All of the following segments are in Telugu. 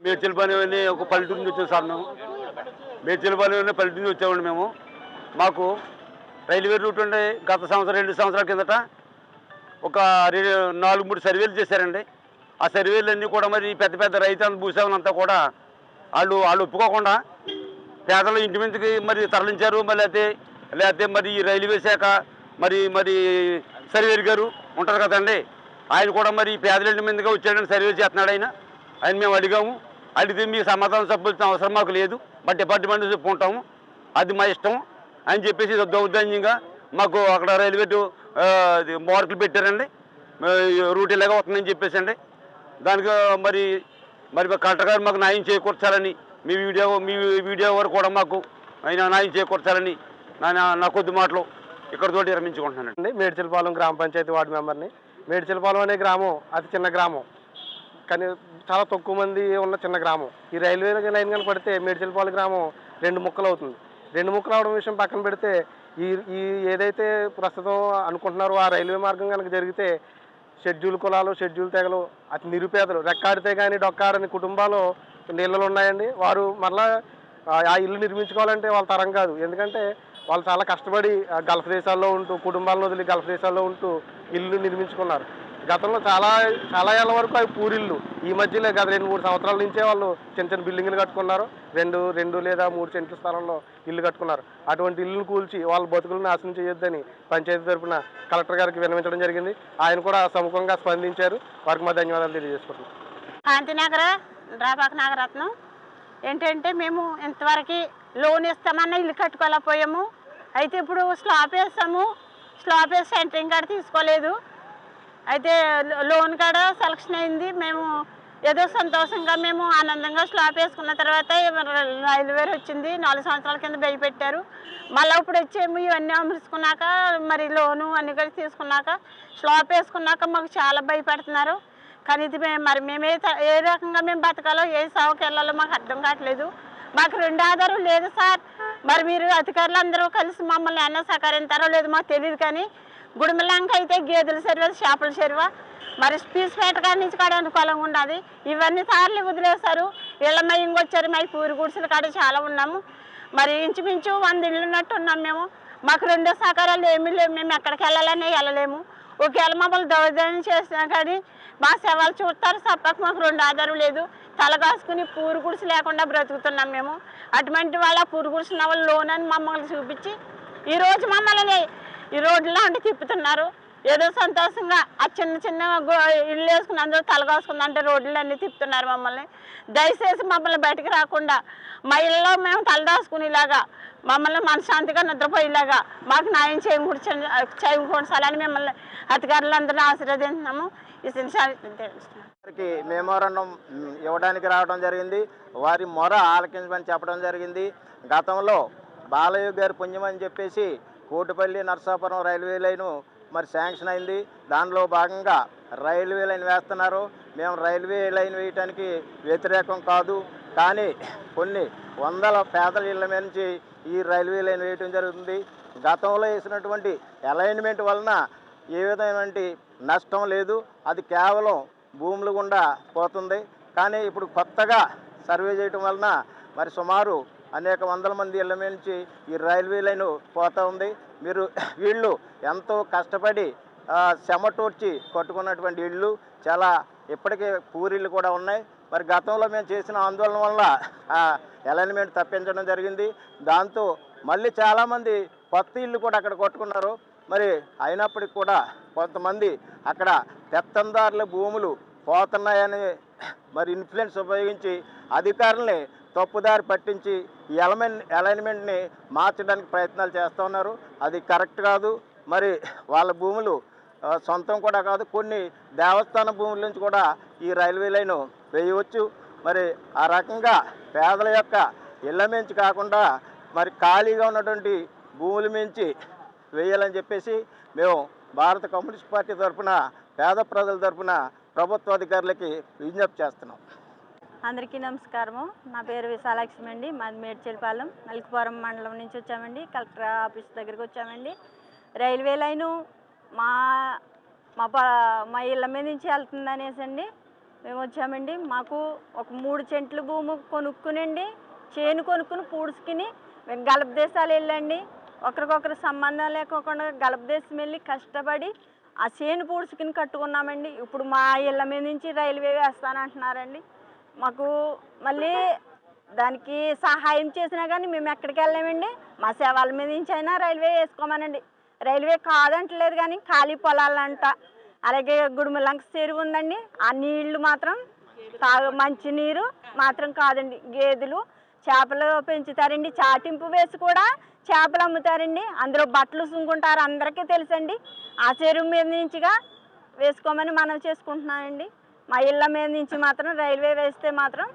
మేడ్చల్పాలెం అని ఒక పల్లెటూరు నుంచి వచ్చాం సార్ మేము. మేడ్చల్పాలెం అనే పల్లెటూరు నుంచి వచ్చామండి మేము. మాకు రైల్వే రూట్ ఉండే గత సంవత్సరం 2 సంవత్సరాల కిందట ఒక 4-3 సర్వేలు చేశారండి. ఆ సర్వేలన్నీ కూడా మరి పెద్ద పెద్ద రైతులు భూస్వాములంతా కూడా వాళ్ళు ఒప్పుకోకుండా పేదలు ఇంటి మీదకి మరి తరలించారు. లేకపోతే మరి ఈ రైల్వే శాఖ మరి మరి సర్వేరు గారు ఉంటారు కదండి, ఆయన కూడా మరి పేదల ఇంటి మీదగా వచ్చాడని సర్వే చేస్తున్నాడు. ఆయన మేము అడిగాము. అడిగితే మీ సమాధానం చెప్పాల్సిన అవసరం మాకు లేదు, మా డిపార్ట్మెంట్ చెప్పుకుంటాము, అది మా ఇష్టం అని చెప్పేసి దౌర్జన్యంగా మాకు అక్కడ రైల్వే మార్కులు పెట్టారండి. రూట్ ఇలాగా వస్తుందని చెప్పేసి అండి. దానికి మరి కలెక్టర్ గారు మాకు న్యాయం చేకూర్చాలని మీ వీడియో వరకు కూడా మాకు ఆయన న్యాయం చేకూర్చాలని నా కొద్ది మాటలు ఇక్కడతోటి విరమించుకుంటున్నానండి. మేడ్చల్పాలెం గ్రామ పంచాయతీ వార్డు మెంబర్ని. మేడ్చల్పాలెం అనే గ్రామం అతి చిన్న గ్రామం, కానీ చాలా తక్కువ మంది ఉన్న చిన్న గ్రామం. ఈ రైల్వే లైన్ కనుక పడితే మేడ్చల్పాలెం గ్రామం 2 ముక్కలు అవుతుంది. 2 ముక్కలు అవడం విషయం పక్కన పెడితే ఈ ఏదైతే ప్రస్తుతం అనుకుంటున్నారో ఆ రైల్వే మార్గం కనుక జరిగితే షెడ్యూల్ కులాలు, షెడ్యూల్ తెగలు, అతి నిరుపేదలు, రెక్కాడితే కానీ డొక్కాడని కుటుంబాలు నీళ్ళలు ఉన్నాయండి. వారు మరలా ఆ ఇల్లు నిర్మించుకోవాలంటే వాళ్ళ తరం కాదు. ఎందుకంటే వాళ్ళు చాలా కష్టపడి గల్ఫ్ దేశాల్లో ఉంటూ, కుటుంబాలను వదిలి గల్ఫ్ దేశాల్లో ఉంటూ ఇల్లు నిర్మించుకున్నారు. గతంలో చాలా ఏళ్ళ వరకు అవి పూరిల్లు. ఈ మధ్యలో గత 2-3 సంవత్సరాల నుంచే వాళ్ళు చిన్న చిన్న బిల్డింగ్లు కట్టుకున్నారు. 2 లేదా 3 సెంట్ల స్థలంలో ఇల్లు కట్టుకున్నారు. అటువంటి ఇల్లును కూల్చి వాళ్ళ బతుకులను నాశనం చేయొద్దని పంచాయతీ తరఫున కలెక్టర్ గారికి విన్నవించడం జరిగింది. ఆయన కూడా సముఖంగా స్పందించారు. వారికి మా ధన్యవాదాలు తెలియజేసుకుంటున్నాం. శాంతినగర డ్రాపాక నాగరత్నం. ఏంటంటే మేము ఇంతవరకు లోన్ ఇస్తామన్నా ఇల్లు కట్టుకోలేకపోయాము. అయితే ఇప్పుడు స్లాబ్ వేస్తాము, స్లాబ్ వేసి సెంటరింగ్ కాడ తీసుకోలేదు. అయితే లోన్ కాడ సెలక్షన్ అయింది. మేము ఏదో సంతోషంగా మేము ఆనందంగా స్లాబ్ వేసుకున్న తర్వాత రైల్వే వచ్చింది. 4 సంవత్సరాల కింద బెయ్యి పెట్టారు. మళ్ళీ ఇప్పుడు వచ్చేమో ఇవన్నీ అమర్చుకున్నాక మరి లోను అన్ని కూడా తీసుకున్నాక స్లాబ్ వేసుకున్నాక మాకు చాలా భయపెడుతున్నారు. కానీ ఇది మేమే ఏ రకంగా మేము బతకాలో, ఏ సాగుకి వెళ్ళాలో మాకు అర్థం కావట్లేదు. మాకు 2 ఆధారం లేదు సార్. మరి మీరు అధికారులు అందరూ కలిసి మమ్మల్ని అన్న సహకరించారో లేదు మాకు తెలియదు. కానీ గుడిమలంక అయితే గేదెల చెరువు, చేపల చెరువు, మరి పీసుపేట కాడ నుంచి కాడ అనుకూలంగా ఉన్నది. ఇవన్నీ సార్లు వదిలేశారు. ఇళ్ళ మయ్యంగా వచ్చారు. మై పూరి గుడిసెల కాడ చాలా ఉన్నాము. మరి ఇంచుమించు 100 ఇళ్ళు ఉన్నట్టు ఉన్నాం మేము. మాకు 2 సహకారాలు ఏమీ లేవు. మేము ఎక్కడికి వెళ్ళాలని వెళ్ళలేము. ఒకవేళ మమ్మల్ని దౌర్జన్యం చేసినా కానీ మా సేవలు చూస్తారు తప్పక మాకు 2 ఆధారం లేదు. తలగాసుకుని పూరి గుడిసి లేకుండా బ్రతుకుతున్నాం మేము. అటువంటి వాళ్ళ పూరి గుడిసిన వాళ్ళు లోన్ అని మమ్మల్ని చూపించి ఈరోజు మమ్మల్ని ఈ రోడ్లో ఉండి తిప్పుతున్నారు. ఏదో సంతోషంగా ఆ చిన్న ఇళ్ళు వేసుకుని అందరూ తలగాసుకుందంటే రోడ్లన్నీ తిప్పుతున్నారు మమ్మల్ని. దయచేసి మమ్మల్ని బయటికి రాకుండా మా ఇళ్ళలో మేము తలదాసుకునేలాగా, మమ్మల్ని మనశ్శాంతిగా నిద్రపోయేలాగా మాకు న్యాయం చేకూర్చాలని మిమ్మల్ని అధికారులందరూ ఆశీర్వదిస్తున్నాము. ఈ వారికి మెమోరాండం ఇవ్వడానికి రావడం జరిగింది. వారి మొర ఆలకించమని చెప్పడం జరిగింది. గతంలో బాలయ్య గారి పుణ్యమని చెప్పేసి కోటిపల్లి నర్సాపురం రైల్వే లైను మరి శాంక్షన్ అయింది. దానిలో భాగంగా రైల్వే లైన్ వేస్తున్నారు. మేము రైల్వే లైన్ వేయటానికి వ్యతిరేకం కాదు, కానీ కొన్ని వందల పేదల ఇళ్ళ మీద నుంచి ఈ రైల్వే లైన్ వేయటం జరుగుతుంది. గతంలో వేసినటువంటి అలైన్మెంట్ వలన ఏ విధమైనటువంటి నష్టం లేదు. అది కేవలం భూములు గుండా పోతుంది. కానీ ఇప్పుడు కొత్తగా సర్వే చేయటం వలన మరి సుమారు అనేక వందల మంది ఇళ్ళ మీద నుంచి ఈ రైల్వే లైను పోతూ ఉంది. వీళ్ళు ఎంతో కష్టపడి చెమటూర్చి కట్టుకున్నటువంటి ఇళ్ళు చాలా ఇప్పటికే పూరిళ్ళు కూడా ఉన్నాయి. మరి గతంలో మేము చేసిన ఆందోళన వల్ల అలైన్మెంట్ తప్పించడం జరిగింది. దాంతో మళ్ళీ చాలామంది కొత్త ఇళ్ళు కూడా అక్కడ కట్టుకున్నారు. మరి అయినప్పటికి కూడా కొంతమంది అక్కడ పెత్తందారుల భూములు పోతున్నాయని మరి ఇన్ఫ్లుయెన్స్ ఉపయోగించి అధికారుల్ని తప్పుదారి పట్టించి ఈ అలైన్మెంట్ని మార్చడానికి ప్రయత్నాలు చేస్తూ ఉన్నారు. అది కరెక్ట్ కాదు. మరి వాళ్ళ భూములు సొంతం కూడా కాదు, కొన్ని దేవస్థాన భూముల నుంచి కూడా ఈ రైల్వే లైను వేయవచ్చు. మరి ఆ రకంగా పేదల యొక్క ఇళ్ళ మించి కాకుండా మరి ఖాళీగా ఉన్నటువంటి భూముల మించి వేయాలని చెప్పేసి మేము భారత కమ్యూనిస్ట్ పార్టీ తరఫున పేద ప్రజల తరఫున ప్రభుత్వ అధికారులకి విజ్ఞప్తి చేస్తున్నాం. అందరికీ నమస్కారము. నా పేరు విశాలక్ష్మి అండి. మాది మేడ్చల్పాలెం మల్కిపురం మండలం నుంచి వచ్చామండి. కలెక్టర్ ఆఫీస్ దగ్గరికి వచ్చామండి. రైల్వే లైను మా ఇళ్ళ మీద నుంచి వెళ్తుంది అనేసి అండి మేము వచ్చామండి. మాకు ఒక 3 సెంట్లు భూమి కొనుక్కునండి, చేను కొనుక్కుని పూడ్చుకుని మేము గల్ఫ్ దేశాలు వెళ్ళండి. ఒకరికొకరు సంబంధం లేకోకుండా గల్ఫ్ దేశం వెళ్ళి కష్టపడి ఆ చేను పూడ్చుకుని కట్టుకున్నామండి. ఇప్పుడు మా ఇళ్ళ మీద నుంచి రైల్వే వేస్తానంటున్నారండి. మాకు మళ్ళీ దానికి సహాయం చేసినా కానీ మేము ఎక్కడికి వెళ్ళామండి. మా సేవల మీద నుంచి అయినా రైల్వే వేసుకోమనండి. రైల్వే కాదంటలేదు కానీ ఖాళీ పొలాలంట, అలాగే గుడుమలంక చెరువు ఉందండి, ఆ నీళ్లు మాత్రం మంచి నీరు మాత్రం కాదండి. గేదెలు చేపలు పెంచుతారండి, చాటింపు వేసి కూడా చేపలు అమ్ముతారండి, అందులో బట్టలు సుంకుంటారు, అందరికీ తెలుసండి. ఆ చెరువు మీద నుంచిగా వేసుకోమని మనం చేసుకుంటున్నామండి. మా ఇళ్ళ మీద నుంచి మాత్రం రైల్వే వేస్తే మాత్రం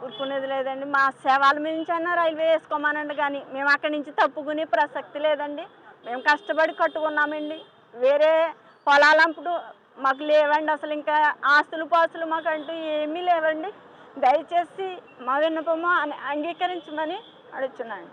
ఊరుకునేది లేదండి. మా సేవల మీద నుంచి అయినా రైల్వే వేసుకోమనండి, కానీ మేము అక్కడి నుంచి తప్పుకునే ప్రసక్తి లేదండి. మేము కష్టపడి కట్టుకున్నామండి. వేరే పొలాలంపుడు మాకు లేవండి, అసలు ఇంకా ఆస్తులు పాస్తులు మాకంటూ ఏమీ లేవండి. దయచేసి మా విన్నపము అంగీకరించమని అడుగుతున్నాను.